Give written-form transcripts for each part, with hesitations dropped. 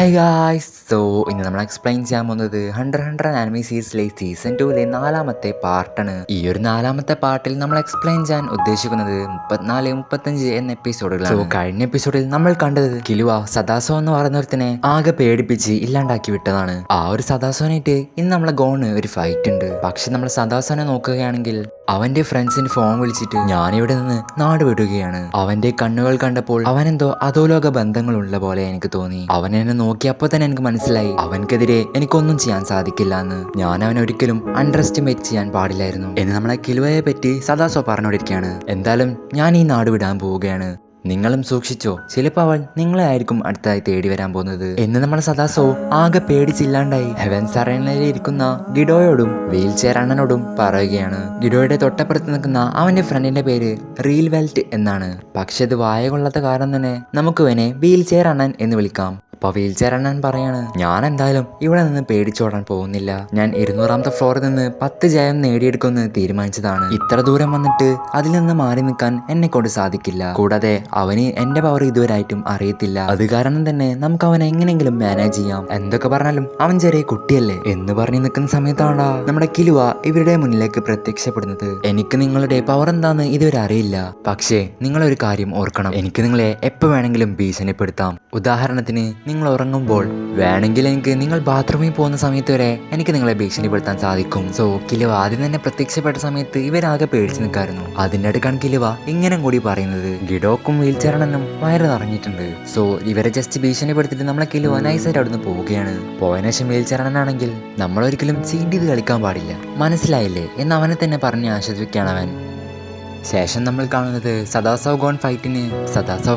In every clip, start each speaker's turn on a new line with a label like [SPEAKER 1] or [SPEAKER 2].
[SPEAKER 1] Hi guys. ഇന്ന് നമ്മൾ explain ചെയ്യാൻ പോകുന്നത് ഹൺഡ്രഡ് ആനിമി സീരീസിലെ സീസൺ 2 നാലാമത്തെ പാർട്ടാണ്. ഈ ഒരു നാലാമത്തെ പാർട്ടിൽ നമ്മൾ എക്സ്പ്ലെയിൻ ചെയ്യാൻ ഉദ്ദേശിക്കുന്നത് 34, 35 എന്ന എപ്പിസോഡുകളാണ്. കഴിഞ്ഞ എപ്പിസോഡിൽ നമ്മൾ കണ്ടത് കിലുവ സദാസോ എന്ന് പറയുന്നവരത്തിനെ ആകെ പേടിപ്പിച്ച് ഇല്ലാണ്ടാക്കി വിട്ടതാണ്. ആ ഒരു സദാസോനായിട്ട് ഇന്ന് നമ്മളെ ഗോണ് ഒരു ഫൈറ്റ് ഉണ്ട്. പക്ഷെ നമ്മൾ സദാസോനെ നോക്കുകയാണെങ്കിൽ അവന്റെ ഫ്രണ്ട്സിന് ഫോൺ വിളിച്ചിട്ട് ഞാനിവിടെ നിന്ന് നാട് വിടുകയാണ്. അവന്റെ കണ്ണുകൾ കണ്ടപ്പോൾ അവനെന്തോ അധോലോക ബന്ധങ്ങളുള്ള പോലെ എനിക്ക് തോന്നി. അവൻ എന്നെ നോക്കിയപ്പോൾ തന്നെ എനിക്ക് മനസ്സിലായി അവൻക്കെതിരെ എനിക്കൊന്നും ചെയ്യാൻ സാധിക്കില്ല എന്ന്. ഞാൻ അവനെ ഒരിക്കലും അണ്ടർ എസ്റ്റിമേറ്റ് ചെയ്യാൻ പാടില്ലായിരുന്നു എന്ന് നമ്മളെ കിലുവയെ പറ്റി സദാസോ പറഞ്ഞുകൊണ്ടിരിക്കുകയാണ്. എന്തായാലും ഞാൻ ഈ നാട് വിടാൻ പോവുകയാണ്, നിങ്ങളും സൂക്ഷിച്ചോ, ചിലപ്പോൾ അവൾ നിങ്ങളെ ആയിരിക്കും അടുത്തായി തേടി വരാൻ പോകുന്നത് എന്ന് നമ്മുടെ സദാസോ ആകെ പേടിച്ചില്ലാണ്ടായി ഹെവൻസ് അറേനയിൽ ഇരിക്കുന്ന ഗിഡോയോടും വീൽ ചെയർ അണ്ണനോടും പറയുകയാണ്. ഗിഡോയുടെ തൊട്ടപ്പുറത്ത് നിൽക്കുന്ന അവന്റെ ഫ്രണ്ടിന്റെ പേര് റീൽ വെൽറ്റ് എന്നാണ്. പക്ഷെ അത് വായ കൊള്ളാത്ത കാരണം തന്നെ നമുക്ക് ഇവനെ വീൽ ചെയർ അണ്ണൻ എന്ന് വിളിക്കാം. അപ്പൊ വീൽ ചെയർ അണ്ണൻ പറയാണ്, ഞാൻ എന്തായാലും ഇവിടെ നിന്ന് പേടിച്ചോടാൻ പോകുന്നില്ല. ഞാൻ 200ാമത്തെ ഫ്ലോറിൽ നിന്ന് 10 ജയം നേടിയെടുക്കുമെന്ന് തീരുമാനിച്ചതാണ്. ഇത്ര ദൂരം വന്നിട്ട് അതിൽ നിന്ന് മാറി നിൽക്കാൻ എന്നെ കൊണ്ട് സാധിക്കില്ല. കൂടാതെ അവന് എന്റെ പവർ ഇതുവരായിട്ടും അറിയത്തില്ല. അത് കാരണം തന്നെ നമുക്ക് അവനെ എങ്ങനെയെങ്കിലും മാനേജ് ചെയ്യാം. എന്തൊക്കെ പറഞ്ഞാലും അവൻ ചെറിയ കുട്ടിയല്ലേ എന്ന് പറഞ്ഞു നിൽക്കുന്ന സമയത്താണ് നമ്മുടെ കിലുവ ഇവരുടെ മുന്നിലേക്ക് പ്രത്യക്ഷപ്പെടുന്നത്. എനിക്ക് നിങ്ങളുടെ പവർ എന്താന്ന് ഇതുവരെ അറിയില്ല, പക്ഷേ നിങ്ങളൊരു കാര്യം ഓർക്കണം, എനിക്ക് നിങ്ങളെ എപ്പോ വേണമെങ്കിലും ഭീഷണിപ്പെടുത്താം. ഉദാഹരണത്തിന് നിങ്ങൾ ഉറങ്ങുമ്പോൾ, വേണമെങ്കിൽ എനിക്ക് നിങ്ങൾ ബാത്റൂമിൽ പോകുന്ന സമയത്ത് വരെ എനിക്ക് നിങ്ങളെ ഭീഷണിപ്പെടുത്താൻ സാധിക്കും. സോ കിലുവ ആദ്യം തന്നെ പ്രത്യക്ഷപ്പെട്ട സമയത്ത് ഇവരാകെ പേടിച്ചു നിൽക്കായിരുന്നു. അതിൻ്റെ അടുക്കാണ് കിലുവ ഇങ്ങനെ കൂടി പറയുന്നത്. ഗിഡോക്കും വീൽ ചെയറിനും വയറ് നിറഞ്ഞിട്ടുണ്ട്. സോ ഇവരെ ജസ്റ്റ് ഭീഷണിപ്പെടുത്തിട്ട് നമ്മളെ കിലുവ നൈസായിട്ട് അവിടുന്ന് പോവുകയാണ്. പോയതിനു ശേഷം വീൽ ചെയറിനാണെങ്കിൽ നമ്മളൊരിക്കലും ചീണ്ടിത് കളിക്കാൻ പാടില്ല, മനസ്സിലായില്ലേ എന്ന് അവനെ തന്നെ പറഞ്ഞ് ആശ്വസിപ്പിക്കുകയാണ് അവൻ. ശേഷം നമ്മൾ കാണുന്നത് സദാസോ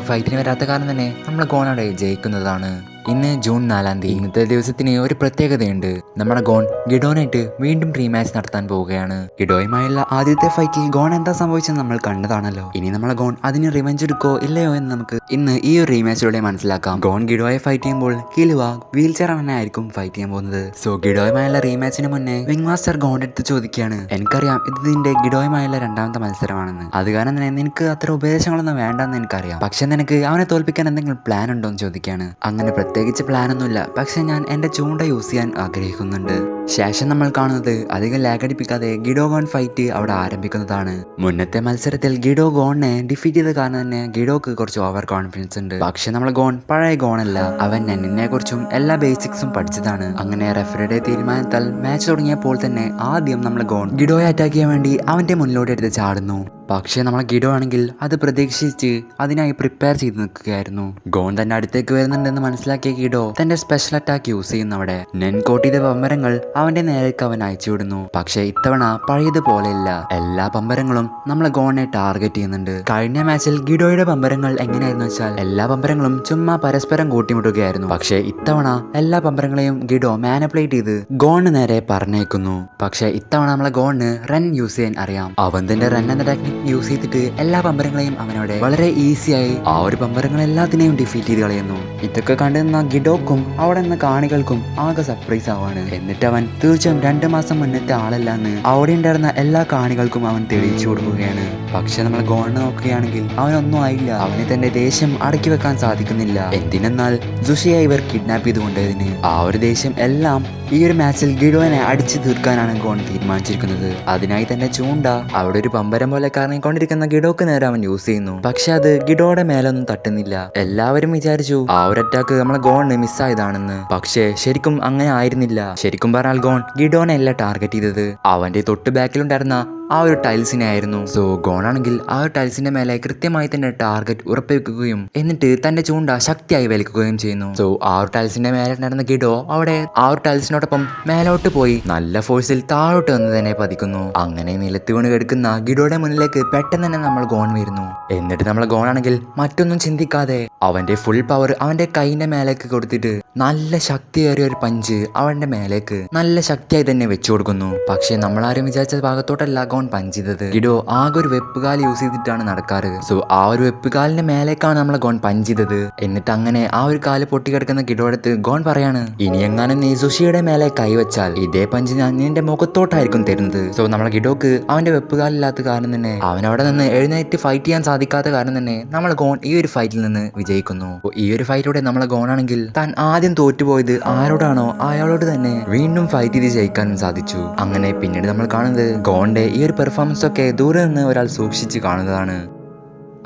[SPEAKER 1] ഫൈറ്റിന് വരാത്ത കാരണം തന്നെ നമ്മൾ ഗോൺ അവിടെ ജയിക്കുന്നതാണ്. ഇന്ന് ജൂൺ 4-ാം തീയതി. ഇന്നത്തെ ദിവസത്തിന് ഒരു പ്രത്യേകതയുണ്ട്. നമ്മുടെ ഗോൺ ഗിഡോനായിട്ട് വീണ്ടും റീമാച്ച് നടത്താൻ പോവുകയാണ്. ഗിഡോയുമായുള്ള ആദ്യത്തെ ഫൈറ്റിൽ ഗോൺ എന്താ സംഭവിച്ചെന്ന് നമ്മൾ കണ്ടതാണല്ലോ. ഇനി നമ്മളെ ഗോൺ അതിന് റിവെഞ്ച് എടുക്കോ ഇല്ലയോ എന്ന് നമുക്ക് ഇന്ന് ഈ ഒരു റീമാച്ചിലൂടെ മനസ്സിലാക്കാം. ഗോൺ ഗിഡോയെ ഫൈറ്റ് ചെയ്യുമ്പോൾ കിലുവ വീൽ ചെയർ ആയിരിക്കും ഫൈറ്റ് ചെയ്യാൻ പോകുന്നത്. സോ ഗിഡോയുമായുള്ള റീമാച്ചിന് മുന്നേ വിങ് മാസ്റ്റർ ഗോണിന്റെ അടുത്ത് ചോദിക്കുകയാണ്, എനിക്കറിയാം ഇത് നിന്റെ ഗിഡോയുമായുള്ള 2ാമത്തെ മത്സരമാണെന്ന്, അത് കാരണം തന്നെ നിനക്ക് അത്ര ഉപദേശങ്ങളൊന്നും വേണ്ടെന്ന് എനിക്കറിയാം, പക്ഷെ നിനക്ക് അവനെ തോൽപ്പിക്കാൻ എന്തെങ്കിലും പ്ലാൻ ഉണ്ടോ എന്ന് ചോദിക്കുകയാണ്. അങ്ങനെ പ്രത്യേകിച്ച് പ്ലാനൊന്നുമില്ല, പക്ഷെ ഞാൻ എൻ്റെ ചൂണ്ട യൂസ് ചെയ്യാൻ ആഗ്രഹിക്കുന്നുണ്ട്. ശേഷം നമ്മൾ കാണുന്നത് അധികം ലാഗടിപ്പിക്കാതെ ഗിഡോ ഗോൺ ഫൈറ്റ് അവിടെ ആരംഭിക്കുന്നതാണ്. മുന്നത്തെ മത്സരത്തിൽ ഗിഡോ ഗോണിനെ ഡിഫീറ്റ് ചെയ്ത കാരണം തന്നെ ഗിഡോക്ക് കുറച്ച് ഓവർ കോൺഫിഡൻസ് ഉണ്ട്. പക്ഷെ നമ്മളെ ഗോൺ പഴയ ഗോണല്ല, അവൻ നെന്നിനെ കുറിച്ചും എല്ലാ ബേസിക്സും പഠിച്ചതാണ്. അങ്ങനെ റെഫറിയുടെ തീരുമാനത്താൽ മാച്ച് തുടങ്ങിയപ്പോൾ തന്നെ ആദ്യം നമ്മളെ ഗോൺ ഗിഡോയെ അറ്റാക്ക് ചെയ്യാൻ വേണ്ടി അവന്റെ മുന്നിലോട്ട് എടുത്ത് ചാടുന്നു. പക്ഷേ നമ്മളെ ഗിഡോ ആണെങ്കിൽ അത് പ്രതീക്ഷിച്ച് അതിനായി പ്രിപ്പയർ ചെയ്ത് നിൽക്കുകയായിരുന്നു. ഗോൺ തന്നെ അടുത്തേക്ക് വരുന്നുണ്ടെന്ന് മനസ്സിലാക്കിയ ഗിഡോ തന്റെ സ്പെഷ്യൽ അറ്റാക്ക് യൂസ് ചെയ്യുന്നവിടെ നെൻ കോട്ട് ചെയ്ത പമ്പരങ്ങൾ അവന്റെ നേരേക്ക് അവൻ അയച്ചുവിടുന്നു. പക്ഷെ ഇത്തവണ പഴയതുപോലെയല്ല, എല്ലാ പമ്പരങ്ങളും നമ്മളെ ഗോണിനെ ടാർഗറ്റ് ചെയ്യുന്നുണ്ട്. കഴിഞ്ഞ മാച്ചിൽ ഗിഡോയുടെ പമ്പരങ്ങൾ എങ്ങനെയായിരുന്നു വെച്ചാൽ എല്ലാ പമ്പരങ്ങളും ചുമ്മാ പരസ്പരം കൂട്ടിമുട്ടുകയായിരുന്നു. പക്ഷെ ഇത്തവണ എല്ലാ പമ്പരങ്ങളെയും ഗിഡോ മാനിപ്പുലേറ്റ് ചെയ്ത് ഗോണിന് നേരെ പറഞ്ഞേക്കുന്നു. പക്ഷെ ഇത്തവണ നമ്മളെ ഗോണിന് റൺ യൂസ് ചെയ്യാൻ അറിയാം. അവൻ തന്റെ റൺ എന്ന ടെക്നിക് യൂസ് ചെയ്തിട്ട് എല്ലാ പമ്പരങ്ങളെയും അവനോട് വളരെ ഈസിയായി ആ ഒരു പമ്പരങ്ങളെല്ലാത്തിനെയും ഡിഫീറ്റ് ചെയ്ത് കളയുന്നു. ഇതൊക്കെ കണ്ടുനിന്ന ഗിഡോക്കും അവിടെ നിന്ന് കാണികൾക്കും ആകെ സർപ്രൈസ് ആവാണ്. എന്നിട്ട് അവൻ തീർച്ചയായും 2 മാസം മുന്നത്തെ ആളല്ലാന്ന് അവിടെ ഉണ്ടായിരുന്ന എല്ലാ കാണികൾക്കും അവൻ തെളിയിച്ചു കൊടുക്കുകയാണ്. പക്ഷെ നമ്മൾ ഗോണിനെ നോക്കുകയാണെങ്കിൽ അവനൊന്നും ആയില്ല. അവന് തന്റെ ദേഷ്യം അടക്കി വെക്കാൻ സാധിക്കുന്നില്ല. എന്തിനെന്നാൽ സുഷിയെ ഇവർ കിഡ്നാപ്പ് ചെയ്തുകൊണ്ടതിന് ആ ഒരു ദേഷ്യം എല്ലാം ഈ ഒരു മാച്ചിൽ ഗിഡോനെ അടിച്ചു തീർക്കാനാണ് ഗോൺ തീരുമാനിച്ചിരിക്കുന്നത്. അതിനായി തന്നെ ചൂണ്ട അവിടെ ഒരു പമ്പരം പോലെ കറങ്ങിക്കൊണ്ടിരിക്കുന്ന ഗിഡോക്ക് നേരെ അവൻ യൂസ് ചെയ്യുന്നു. പക്ഷെ അത് ഗിഡോയുടെ മേലൊന്നും തട്ടുന്നില്ല. എല്ലാവരും വിചാരിച്ചു ആ ഒരു അറ്റാക്ക് നമ്മളെ ഗോണിന് മിസ്സായതാണെന്ന്. പക്ഷേ ശരിക്കും അങ്ങനെ ആയിരുന്നില്ല. ശരിക്കും പറഞ്ഞാൽ ഗോൺ ഗിഡോനെ അല്ല ടാർഗറ്റ് ചെയ്തത്, അവന്റെ തൊട്ട് ബാക്കിലുണ്ടായിരുന്ന ആ ഒരു ടൈൽസിനെ ആയിരുന്നു. സോ ഗോണാണെങ്കിൽ ആ ഒരു ടൈൽസിന്റെ മേലെ കൃത്യമായി തന്നെ ടാർഗറ്റ് ഉറപ്പിക്കുകയും എന്നിട്ട് തന്റെ ചൂണ്ട ശക്തിയായി വലിക്കുകയും ചെയ്യുന്നു. സോ ആ ഒരു ടൈൽസിന്റെ മേലെ നടന്ന ഗിഡോ അവിടെ ആ ഒരു ടൈൽസിനോടൊപ്പം മേലോട്ട് പോയി നല്ല ഫോഴ്സിൽ താഴോട്ട് വന്ന് തന്നെ പതിക്കുന്നു. അങ്ങനെ നിലത്ത് വീണ് കിടക്കുന്ന ഗിഡോയുടെ മുന്നിലേക്ക് പെട്ടെന്ന് തന്നെ നമ്മൾ ഗോൺ വരുന്നു. എന്നിട്ട് നമ്മൾ ഗോണാണെങ്കിൽ മറ്റൊന്നും ചിന്തിക്കാതെ അവന്റെ ഫുൾ പവർ അവന്റെ കൈന്റെ മേലേക്ക് കൊടുത്തിട്ട് നല്ല ശക്തിയേറിയ ഒരു പഞ്ച് അവന്റെ മേലേക്ക് നല്ല ശക്തിയായി തന്നെ വെച്ചു കൊടുക്കുന്നു. പക്ഷെ നമ്മളാരും വിചാരിച്ച ഭാഗത്തോട്ടല്ല ഗോൺ പഞ്ച് ചെയ്തത്. ഗിഡോ ആകെ ഒരു വെപ്പുകാൽ യൂസ് ചെയ്തിട്ടാണ് നടക്കാറ്. സോ ആ ഒരു വെപ്പുകാലിന്റെ മേലേക്കാണ് നമ്മളെ ഗോൺ പഞ്ച് ചെയ്തത്. എന്നിട്ട് അങ്ങനെ ആ ഒരു കാല് പൊട്ടിക്കിടക്കുന്ന ഗിഡോ അടുത്ത് ഗോൺ പറയാണ്, ഇനി എങ്ങാനും നീ സുഷിയുടെ മേലെ കൈവച്ചാൽ ഇതേ പഞ്ച് ഞാൻ നിന്റെ മുഖത്തോട്ടായിരിക്കും തരുന്നത്. സോ നമ്മളെ ഗിഡോക്ക് അവന്റെ വെപ്പുകാലില്ലാത്ത കാരണം തന്നെ അവൻ അവിടെ നിന്ന് എഴുന്നേറ്റ് ഫൈറ്റ് ചെയ്യാൻ സാധിക്കാത്ത കാരണം തന്നെ നമ്മളെ ഗോൺ ഈ ഒരു ഫൈറ്റിൽ നിന്ന് വിജയിക്കുന്നു. ഈ ഒരു ഫൈറ്റിലൂടെ നമ്മളെ ഗോൺ ആണെങ്കിൽ താൻ ആദ്യം തോറ്റുപോയത് ആരോടാണോ അയാളോട് തന്നെ വീണ്ടും ഫൈറ്റ് ചെയ്ത് ജയിക്കാനും സാധിച്ചു. അങ്ങനെ പിന്നീട് നമ്മൾ കാണുന്നത് ഗോണിന്റെ ഈ ഒരു പെർഫോമൻസ് ഒക്കെ ദൂരെ നിന്ന് ഒരാൾ സൂക്ഷിച്ച് കാണുന്നതാണ്.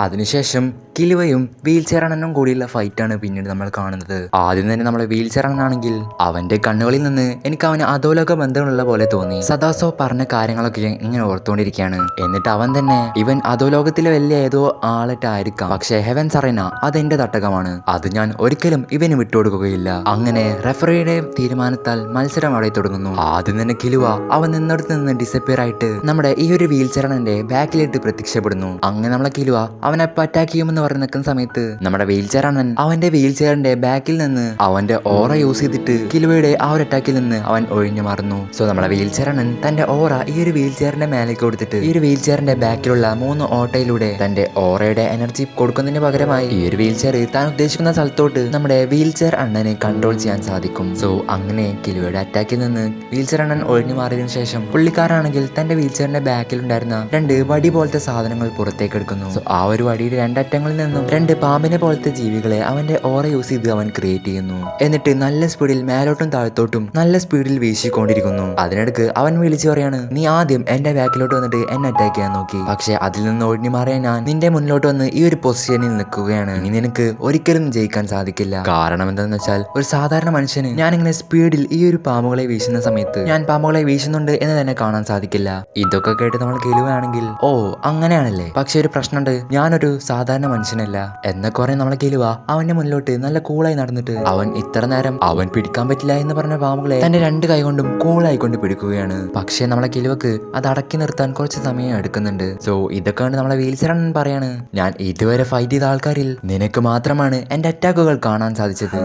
[SPEAKER 1] അതിനുശേഷം കിലുവയും വീൽ ചെയർ അണ്ണനും കൂടിയുള്ള ഫൈറ്റാണ് പിന്നീട് നമ്മൾ കാണുന്നത്. ആദ്യം തന്നെ നമ്മളെ വീൽ ചെയർ അണ്ണനാണെങ്കിൽ അവന്റെ കണ്ണുകളിൽ നിന്ന് എനിക്ക് അവന് അധോലോക ബന്ധമുള്ള പോലെ തോന്നി. സദാസോ പറഞ്ഞ കാര്യങ്ങളൊക്കെ ഇങ്ങനെ ഓർത്തുകൊണ്ടിരിക്കുകയാണ്. എന്നിട്ട് അവൻ തന്നെ ഇവൻ അധോലോകത്തിലെ വലിയ ഏതോ ആളറ്റായിരിക്കാം, പക്ഷേ ഹെവൻസ് അറീന അതെന്റെ തട്ടകമാണ്, അത് ഞാൻ ഒരിക്കലും ഇവന് വിട്ടുകൊടുക്കുകയില്ല. അങ്ങനെ റെഫറിയുടെ തീരുമാനത്താൽ മത്സരം അവിടെ തുടങ്ങുന്നു. ആദ്യം തന്നെ കിലുവ അവൻ നിന്നിടത്ത് നിന്ന് ഡിസപ്പിയർ ആയിട്ട് നമ്മുടെ ഈ ഒരു വീൽ ചെയർ അണ്ണന്റെ ബാക്കിലിട്ട് പ്രത്യക്ഷപ്പെടുന്നു. അങ്ങനെ നമ്മളെ കിലുവ അവനെ അറ്റാക്ക് ചെയ്യുമെന്ന് പറഞ്ഞ് നിൽക്കുന്ന സമയത്ത് നമ്മുടെ വീൽ ചെയർ അണ്ണൻ അവന്റെ വീൽ ചെയറിന്റെ ബാക്കിൽ നിന്ന് അവന്റെ ഓറ യൂസ് ചെയ്തിട്ട് കിലുവയുടെ ആ ഒരു അറ്റാക്കിൽ നിന്ന് അവൻ ഒഴിഞ്ഞു മാറുന്നു. സോ നമ്മുടെ വീൽ ചെയർ അണ്ണൻ തന്റെ ഓറ ഈ ഒരു വീൽ ചെയറിന്റെ മേലേക്ക് കൊടുത്തിട്ട് ഈ ഒരു വീൽ ചെയറിന്റെ ബാക്കിലുള്ള 3 ഓട്ടയിലൂടെ തന്റെ ഓറയുടെ എനർജി കൊടുക്കുന്നതിന് പകരമായി ഈ ഒരു വീൽ ചെയർ താൻ ഉദ്ദേശിക്കുന്ന സ്ഥലത്തോട്ട് നമ്മുടെ വീൽ ചെയർ അണ്ണനെ കൺട്രോൾ ചെയ്യാൻ സാധിക്കും. സോ അങ്ങനെ കിലുവയുടെ അറ്റാക്കിൽ നിന്ന് വീൽ ചെയർ അണ്ണൻ ഒഴിഞ്ഞു മാറിയതിനു ശേഷം പുള്ളിക്കാരാണെങ്കിൽ തന്റെ വീൽ ചെയറിന്റെ ബാക്കിൽ ഉണ്ടായിരുന്ന 2 വടി പോലത്തെ സാധനങ്ങൾ പുറത്തേക്ക് എടുക്കുന്നു. സോ ആ ഒരു വടിയുടെ 2 അറ്റങ്ങളിൽ നിന്നും 2 പാമ്പിനെ പോലത്തെ ജീവികളെ അവന്റെ ഓറ യൂസ് ചെയ്ത് അവൻ ക്രിയേറ്റ് ചെയ്യുന്നു. എന്നിട്ട് നല്ല സ്പീഡിൽ മേലോട്ടും താഴത്തോട്ടും നല്ല സ്പീഡിൽ വീശിക്കൊണ്ടിരിക്കുന്നു. അതിനിടക്ക് അവൻ വിളിച്ചു പറയാണ്, നീ ആദ്യം എന്റെ ബാക്കിലോട്ട് വന്നിട്ട് എന്നെ അറ്റാക്ക് ചെയ്യാൻ നോക്കി, പക്ഷെ അതിൽ നിന്ന് ഒഴിഞ്ഞു മാറിയ ഞാൻ നിന്റെ മുന്നിലോട്ട് വന്ന് ഈ ഒരു പൊസിഷനിൽ നിൽക്കുകയാണ്. ഇനി നിനക്ക് ഒരിക്കലും ജയിക്കാൻ സാധിക്കില്ല. കാരണം എന്താണെന്ന് വെച്ചാൽ ഒരു സാധാരണ മനുഷ്യന് ഞാനിങ്ങനെ സ്പീഡിൽ ഈ ഒരു പാമ്പുകളെ വീശുന്ന സമയത്ത് ഞാൻ പാമ്പുകളെ വീശുന്നുണ്ട് എന്ന് തന്നെ കാണാൻ സാധിക്കില്ല. ഇതൊക്കെ കേട്ട് നമ്മൾ കേളുകയാണെങ്കിൽ ഓ അങ്ങനെയാണല്ലേ, പക്ഷെ ഒരു പ്രശ്നമുണ്ട്, ഞാനൊരു സാധാരണ മനുഷ്യനല്ല എന്നൊക്കെ പറഞ്ഞ് നമ്മളെ കിലുവ അവന്റെ മുന്നിലോട്ട് നല്ല കൂളായി നടന്നിട്ട് അവൻ ഇത്ര നേരം അവൻ പിടിക്കാൻ പറ്റില്ല എന്ന് പറഞ്ഞ പാമ്പുകളെ തന്റെ 2 കൈ കൊണ്ടും കൂളായിക്കൊണ്ട് പിടിക്കുകയാണ്. പക്ഷെ നമ്മളെ കിലുവക്ക് അത് അടക്കി നിർത്താൻ കുറച്ച് സമയം എടുക്കുന്നുണ്ട്. സോ ഇതൊക്കെ കണ്ട് നമ്മളെ വീൽ ചെയർ അണ്ണൻ പറയാണ്, ഞാൻ ഇതുവരെ ഫൈറ്റ് ചെയ്ത ആൾക്കാരിൽ നിനക്ക് മാത്രമാണ് എന്റെ അറ്റാക്കുകൾ കാണാൻ സാധിച്ചത്.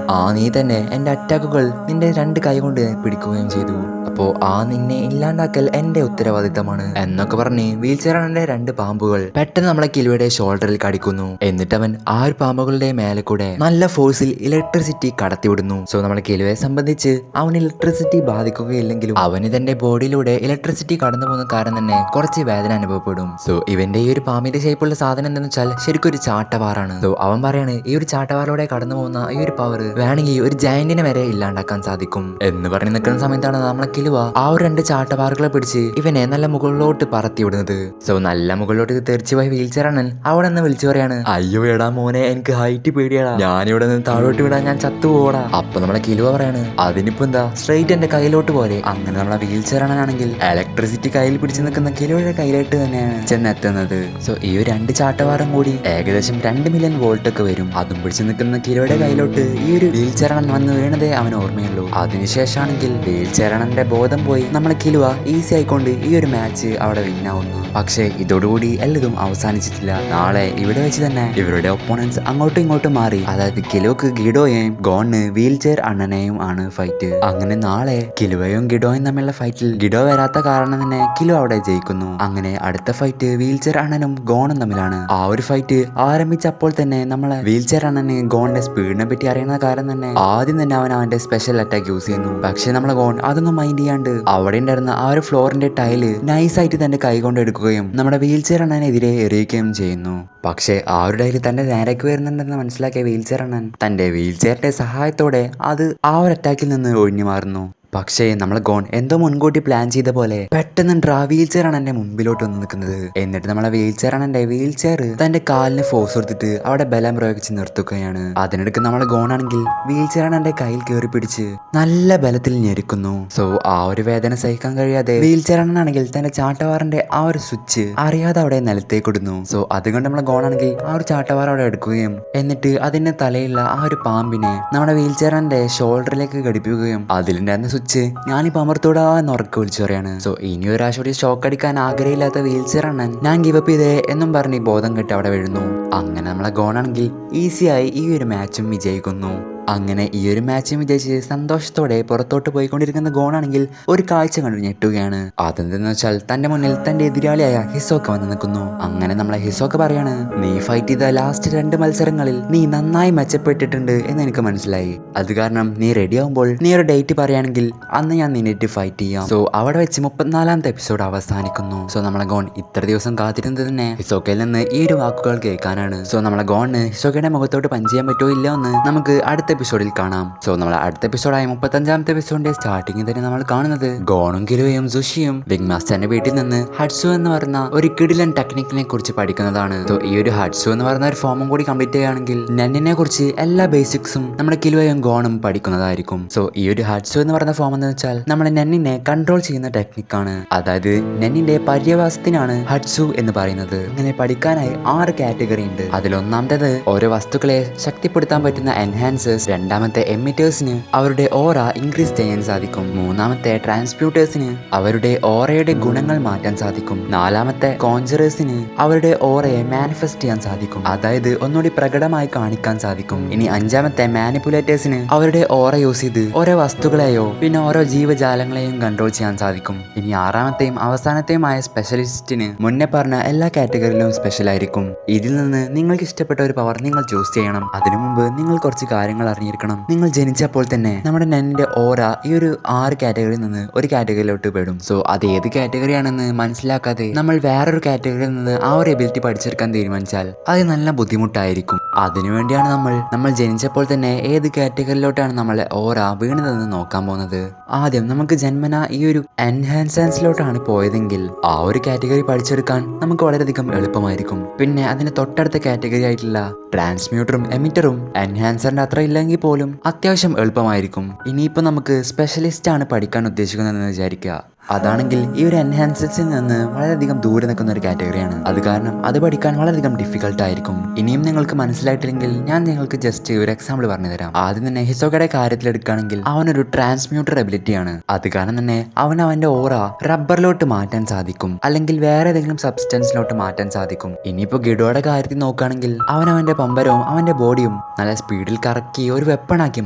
[SPEAKER 1] നീ തന്നെ എന്റെ അറ്റാക്കുകൾ നിന്റെ 2 കൈ കൊണ്ട് പിടിക്കുകയും ചെയ്തു. അപ്പോ നിന്നെ ഇല്ലാണ്ടാക്കൽ എന്റെ ഉത്തരവാദിത്തമാണ് എന്നൊക്കെ പറഞ്ഞ് വീൽ ചെയർ അണ്ണന്റെ 2 പാമ്പുകൾ പെട്ടെന്ന് നമ്മളെ കിലുവയുടെ ഷോൾഡറിൽ കടിക്കുന്നു. എന്നിട്ട് അവൻ ആ ഒരു പാമ്പുകളുടെ മേലെ കൂടെ നല്ല ഫോഴ്സിൽ ഇലക്ട്രിസിറ്റി കടത്തിവിടുന്നു. സോ നമ്മളെ കിലുവയെ സംബന്ധിച്ച് അവന് ഇലക്ട്രിസിറ്റി ബാധിക്കുകയില്ലെങ്കിലും അവന് തന്റെ ബോഡിയിലൂടെ ഇലക്ട്രിസിറ്റി കടന്നു പോകുന്ന കാരണം തന്നെ കുറച്ച് വേദന അനുഭവപ്പെടും. സോ ഇവന്റെ ഈ ഒരു പാമ്പിന്റെ ഷേപ്പുള്ള സാധനം എന്താണെന്ന് വെച്ചാൽ ശരിക്കും ഒരു ചാട്ടവാറാണ്. സോ അവൻ പറയാണ്, ഈ ഒരു ചാട്ടവാറിലൂടെ കടന്നു പോകുന്ന ഈ ഒരു പവർ വേണമെങ്കിൽ ഒരു ജയന്റിനെ വരെ ഇല്ലാണ്ടാക്കാൻ സാധിക്കും എന്ന് പറഞ്ഞ് നിൽക്കുന്ന സമയത്താണ് നമ്മളെ കിലുവ ആ ഒരു 2 ചാട്ടവാറുകളെ പിടിച്ച് ഇവനെ നല്ല മുകളിലോട്ട് പറത്തി വിടുന്നത്. സോ നല്ല മുകളിലോട്ട് തെറിച്ചു പോയി വീൽ ചെയർ അണ്ണൻ അവിടെ നിന്ന് വിളിച്ചു പറയാണ്, അയ്യോ എടാ മോനെ, എനിക്ക് ഹൈറ്റ് പേടിയാടാ, ഞാനിവിടെ നിന്ന് താഴോട്ട് വിടാൻ ഞാൻ ചത്തുപോടാ. അപ്പൊ നമ്മളെ കിലുവ പറയാണ്, അതിനിപ്പോ എന്താ, സ്ട്രെയിറ്റ് എന്റെ കയ്യിലോട്ട് പോലെ. അങ്ങനെ നമ്മളെ വീൽ ചെയർ അണ്ണനാണെങ്കിൽ ഇലക്ട്രിസിറ്റി കയ്യിൽ പിടിച്ചു നിൽക്കുന്ന കിലുവയുടെ കയ്യിലോട്ട് തന്നെയാണ് ചെന്നെത്തുന്നത്. സോ ഈ ഒരു 2 ചാട്ടവാറും കൂടി ഏകദേശം 2 മില്യൺ വോൾട്ട് ഒക്കെ വരും. അതും പിടിച്ചു നിൽക്കുന്ന കിലുവയുടെ കയ്യിലോട്ട് ഈ ഒരു വീൽ ചെയർ അണ്ണൻ വന്ന് വീണതേ അവൻ ഓർമ്മയുള്ളൂ. അതിനുശേഷമാണെങ്കിൽ വീൽ ചെയർ അണ്ണന്റെ ബോധം പോയി നമ്മളെ കിലുവ ഈസി ആയിക്കൊണ്ട് ഈ ഒരു മാച്ച് അവിടെ വിന്നാവുന്നു. പക്ഷേ ഇതോടുകൂടി എല്ലതും അവസാനിച്ചിട്ടില്ല. നാളെ ഇവിടെ വെച്ച് തന്നെ ഇവരുടെ ഒപ്പോണൻസ് അങ്ങോട്ടും ഇങ്ങോട്ടും മാറി. അതായത് കിലുവക്ക് ഗിഡോയെയും ഗോണിന് വീൽ ചെയർ അണ്ണനെയും ആണ് ഫൈറ്റ്. അങ്ങനെ നാളെ കിലുവയും ഗിഡോയും തമ്മിലുള്ള ഫൈറ്റിൽ ഗിഡോ വരാത്ത കാരണം തന്നെ കിലു അവിടെ ജയിക്കുന്നു. അങ്ങനെ അടുത്ത ഫൈറ്റ് വീൽ ചെയർ അണ്ണനും ഗോണും തമ്മിലാണ്. ആ ഒരു ഫൈറ്റ് ആരംഭിച്ചപ്പോൾ തന്നെ നമ്മളെ വീൽ ചെയർ അണ്ണന് ഗോണിന്റെ സ്പീഡിനെ പറ്റി അറിയുന്ന കാരണം തന്നെ ആദ്യം തന്നെ അവൻ അവന്റെ സ്പെഷ്യൽ അറ്റാക്ക് യൂസ് ചെയ്യുന്നു. പക്ഷെ നമ്മളെ ഗോൺ അതൊന്നും മൈൻഡ് ചെയ്യാണ്ട് അവിടെ ഉണ്ടായിരുന്ന ആ ഒരു ഫ്ലോറിന്റെ ടൈല് നൈസായിട്ട് തന്റെ കൈ കൊണ്ട് എടുക്കുകയും നമ്മുടെ വീൽ ചെയർ അണ്ണനെതിരെ എറിയുകയും ചെയ്യുന്നു. പക്ഷേ ആ ഒരു ടൈല് തന്റെ നേരേക്ക് വരുന്നുണ്ടെന്ന് മനസ്സിലാക്കിയ വീൽ ചെയർ അണ്ണൻ തന്റെ വീൽ ചെയറിന്റെ സഹായത്തോടെ അത് ആ ഒരു അറ്റാക്കിൽ നിന്ന് ഒഴിഞ്ഞു മാറുന്നു. പക്ഷേ നമ്മളെ ഗോൺ എന്തോ മുൻകൂട്ടി പ്ലാൻ ചെയ്ത പോലെ പെട്ടെന്ന് വീൽ ചെയർ ആണ് എന്റെ മുൻപിലോട്ട് വന്ന് നിൽക്കുന്നത്. എന്നിട്ട് നമ്മളെ വീൽ ചെയർ ആണ് എന്റെ വീൽ ചെയർ തന്റെ കാലിന് ഫോഴ്സ് കൊടുത്തിട്ട് അവിടെ ബലം പ്രയോഗിച്ച് നിർത്തുകയാണ്. അതിനിടക്ക് നമ്മളെ ഗോൺ ആണെങ്കിൽ വീൽ ചെയർ ആണ് എന്റെ കയ്യിൽ കയറി പിടിച്ച് നല്ല ബലത്തിൽ ഞെരുക്കുന്നു. സോ ആ ഒരു വേദന സഹിക്കാൻ കഴിയാതെ വീൽ ചെയർ ആണെങ്കിൽ തന്റെ ചാട്ടവാറിന്റെ ആ ഒരു സ്വിച്ച് അറിയാതെ അവിടെ നിലത്തേക്ക് ഇടുന്നു. സോ അതുകൊണ്ട് നമ്മളെ ഗോൺ ആണെങ്കിൽ ആ ഒരു ചാട്ടവാർ അവിടെ എടുക്കുകയും എന്നിട്ട് അതിന്റെ തലയിലുള്ള ആ ഒരു പാമ്പിനെ നമ്മുടെ വീൽ ചെയറിന്റെ ഷോൾഡറിലേക്ക് ഘടിപ്പിക്കുകയും അതിലുണ്ടായിരുന്ന സ്വിച്ച് ഞാനിപ്പോ അമർത്തോടാ എന്ന് ഉറക്കെ വിളിച്ചു പറയാണ്. സോ ഇനി ഒരാശോടി ഷോക്ക് അടിക്കാൻ ആഗ്രഹമില്ലാത്ത വീൽ ചെയർ അണ്ണൻ ഞാൻ ഗിവപ്പ് ചെയ്തേ എന്നും പറഞ്ഞ് ബോധം കെട്ടി അവിടെ വീഴുന്നു. അങ്ങനെ നമ്മളെ ഗോണാണെങ്കിൽ ഈസിയായി ഈ ഒരു മാച്ചും വിജയിക്കുന്നു. അങ്ങനെ ഈ ഒരു മാച്ചും വിജയിച്ച് സന്തോഷത്തോടെ പുറത്തോട്ട് പോയിക്കൊണ്ടിരിക്കുന്ന ഗോണാണെങ്കിൽ ഒരു കാഴ്ച കണ്ടു ഞെട്ടുകയാണ്. അതെന്തെന്ന് വെച്ചാൽ തന്റെ മുന്നിൽ തന്റെ എതിരാളിയായ ഹിസോക്ക വന്ന് നിൽക്കുന്നു. അങ്ങനെ നമ്മളെ ഹിസോക്ക പറയാണ്, നീ ഫൈറ്റ് ചെയ്ത ലാസ്റ്റ് 2 മത്സരങ്ങളിൽ നീ നന്നായി മെച്ചപ്പെട്ടിട്ടുണ്ട് എന്ന് എനിക്ക് മനസ്സിലായി. അത് കാരണം നീ റെഡി ആവുമ്പോൾ നീ ഒരു ഡേറ്റ് പറയുകയാണെങ്കിൽ അന്ന് ഞാൻ നിന്നിട്ട് ഫൈറ്റ് ചെയ്യാം. സോ അവിടെ വെച്ച് 34ാമത്തെ എപ്പിസോഡ് അവസാനിക്കുന്നു. സോ നമ്മളെ ഗോൺ ഇത്ര ദിവസം കാത്തിരുന്നത് തന്നെ ഹിസോക്കയിൽ നിന്ന് ഈ ഒരു വാക്കുകൾ കേൾക്കാനാണ്. സോ നമ്മളെ ഗോണിന് ഹിസോക്കയുടെ മുഖത്തോട്ട് പഞ്ച് ചെയ്യാൻ പറ്റുമോ ഇല്ല എന്ന് നമുക്ക് അടുത്ത എപ്പിസോഡിൽ കാണാം. സോ നമ്മൾ അടുത്ത എപ്പിസോഡായ 35ാമത്തെ എപ്പിസോഡിന്റെ സ്റ്റാർട്ടിങ്ങിൽ തന്നെ നമ്മൾ കാണുന്നത് ഗോണും കിലുവയും സുഷിയും ബിഗ് മാസ്റ്ററിന്റെ വീട്ടിൽ നിന്ന് ഹഡ്സു എന്ന് പറഞ്ഞ ഒരു കിടിലൻ ടെക്നിക്കിനെ കുറിച്ച് പഠിക്കുന്നതാണ്. സോ ഈ ഒരു ഹഡ്സു എന്ന് പറയുന്ന ഒരു ഫോമും കൂടി കംപ്ലീറ്റ് ചെയ്യുകയാണെങ്കിൽ നെന്നിനെ കുറിച്ച് എല്ലാ ബേസിക്സും നമ്മുടെ കിലുവയും ഗോണും പഠിക്കുന്നതായിരിക്കും. സോ ഈ ഒരു ഹഡ്സു എന്ന് പറയുന്ന ഫോം എന്ന് വെച്ചാൽ നമ്മുടെ നെന്നിനെ കൺട്രോൾ ചെയ്യുന്ന ടെക്നിക്കാണ്. അതായത് നെന്നിന്റെ പര്യവാസത്തിനാണ് ഹഡ്സു എന്ന് പറയുന്നത്. ഇങ്ങനെ പഠിക്കാനായി 6 കാറ്റഗറി ഉണ്ട്. അതിലൊന്നാമത്തേത് ഓരോ വസ്തുക്കളെ ശക്തിപ്പെടുത്താൻ പറ്റുന്ന എൻഹാൻസേഴ്സ്, രണ്ടാമത്തെ എമിറ്റേഴ്സിന് അവരുടെ ഓറ ഇൻക്രീസ് ചെയ്യാൻ സാധിക്കും, മൂന്നാമത്തെ ട്രാൻസ്പ്യൂട്ടേഴ്സിന് അവരുടെ ഓറയുടെ ഗുണങ്ങൾ മാറ്റാൻ സാധിക്കും, നാലാമത്തെ കോൺജറേഴ്സിന് അവരുടെ ഓറയെ മാനിഫെസ്റ്റ് ചെയ്യാൻ സാധിക്കും, അതായത് ഒന്നുകൂടി പ്രകടമായി കാണിക്കാൻ സാധിക്കും. ഇനി 5ാമത്തെ മാനിപ്പുലേറ്റേഴ്സിന് അവരുടെ ഓറ യൂസ് ചെയ്ത് ഓരോ വസ്തുക്കളെയോ പിന്നെ ഓരോ ജീവജാലങ്ങളെയും കൺട്രോൾ ചെയ്യാൻ സാധിക്കും. ഇനി 6ാമത്തെയും അവസാനത്തെയുമായ സ്പെഷ്യലിസ്റ്റിന് മുന്നേ പറഞ്ഞ എല്ലാ കാറ്റഗറിയിലും സ്പെഷ്യൽ ആയിരിക്കും. ഇതിൽ നിന്ന് നിങ്ങൾക്ക് ഇഷ്ടപ്പെട്ട ഒരു പവർ നിങ്ങൾ ചൂസ് ചെയ്യണം. അതിനു മുമ്പ് നിങ്ങൾ കുറച്ച് കാര്യങ്ങൾ അറിഞ്ഞിരിക്കണം. നിങ്ങൾ ജനിച്ചപ്പോൾ തന്നെ നമ്മുടെ നെന്നിന്റെ ഓറ ഈ ഒരു 6 കാറ്റഗറിയിൽ നിന്ന് ഒരു കാറ്റഗറിയിലോട്ട് പെടും. സോ അത് ഏത് കാറ്റഗറി ആണെന്ന് മനസ്സിലാക്കാതെ നമ്മൾ വേറൊരു കാറ്റഗറിയിൽ നിന്ന് ആ ഒരു എബിലിറ്റി പഠിച്ചെടുക്കാൻ തീരുമാനിച്ചാൽ അത് നല്ല ബുദ്ധിമുട്ടായിരിക്കും. അതിനുവേണ്ടിയാണ് നമ്മൾ ജനിച്ചപ്പോൾ തന്നെ ഏത് കാറ്റഗറിയിലോട്ടാണ് നമ്മളെ ഓറ വീണതെന്ന് നോക്കാൻ പോകുന്നത്. ആദ്യം നമുക്ക് ജന്മന ഈ ഒരു എൻഹാൻസൻസിലോട്ടാണ് പോയതെങ്കിൽ ആ ഒരു കാറ്റഗറി പഠിച്ചെടുക്കാൻ നമുക്ക് വളരെയധികം എളുപ്പമായിരിക്കും. പിന്നെ അതിന് തൊട്ടടുത്ത കാറ്റഗറി ആയിട്ടുള്ള ട്രാൻസ്മ്യൂട്ടറും എമിറ്ററും എൻഹാൻസറിന്റെ അത്ര ഇല്ലെങ്കിൽ പോലും അത്യാവശ്യം എളുപ്പമായിരിക്കും. ഇനിയിപ്പോൾ നമുക്ക് സ്പെഷ്യലിസ്റ്റ് ആണ് പഠിക്കാൻ ഉദ്ദേശിക്കുന്നതെന്ന് വിചാരിക്കുക. അതാണെങ്കിൽ ഈ ഒരു എൻഹാൻസൻസിൽ നിന്ന് വളരെയധികം ദൂരെ നിൽക്കുന്ന ഒരു കാറ്റഗറിയാണ്. അത് കാരണം അത് പഠിക്കാൻ വളരെയധികം ഡിഫിക്കൽട്ട് ആയിരിക്കും. ഇനിയും നിങ്ങൾക്ക് മനസ്സിലായിട്ടില്ലെങ്കിൽ ഞാൻ നിങ്ങൾക്ക് ജസ്റ്റ് ഒരു എക്സാമ്പിൾ പറഞ്ഞു തരാം. ആദ്യം തന്നെ ഹിസോക്കയുടെ കാര്യത്തിൽ എടുക്കുകയാണെങ്കിൽ അവനൊരു ട്രാൻസ്മ്യൂട്ടർ എബിലിറ്റിയാണ്. അത് കാരണം തന്നെ അവന്റെ ഓറ റബ്ബറിലോട്ട് മാറ്റാൻ സാധിക്കും, അല്ലെങ്കിൽ വേറെ ഏതെങ്കിലും സബ്സ്റ്റൻസിലോട്ട് മാറ്റാൻ സാധിക്കും. ഇനിയിപ്പോൾ ഗിഡോയുടെ കാര്യത്തിൽ നോക്കുകയാണെങ്കിൽ അവന്റെ പമ്പരവും അവന്റെ ബോഡിയും നല്ല സ്പീഡിൽ കറക്കി ഒരു വെപ്പണാക്കി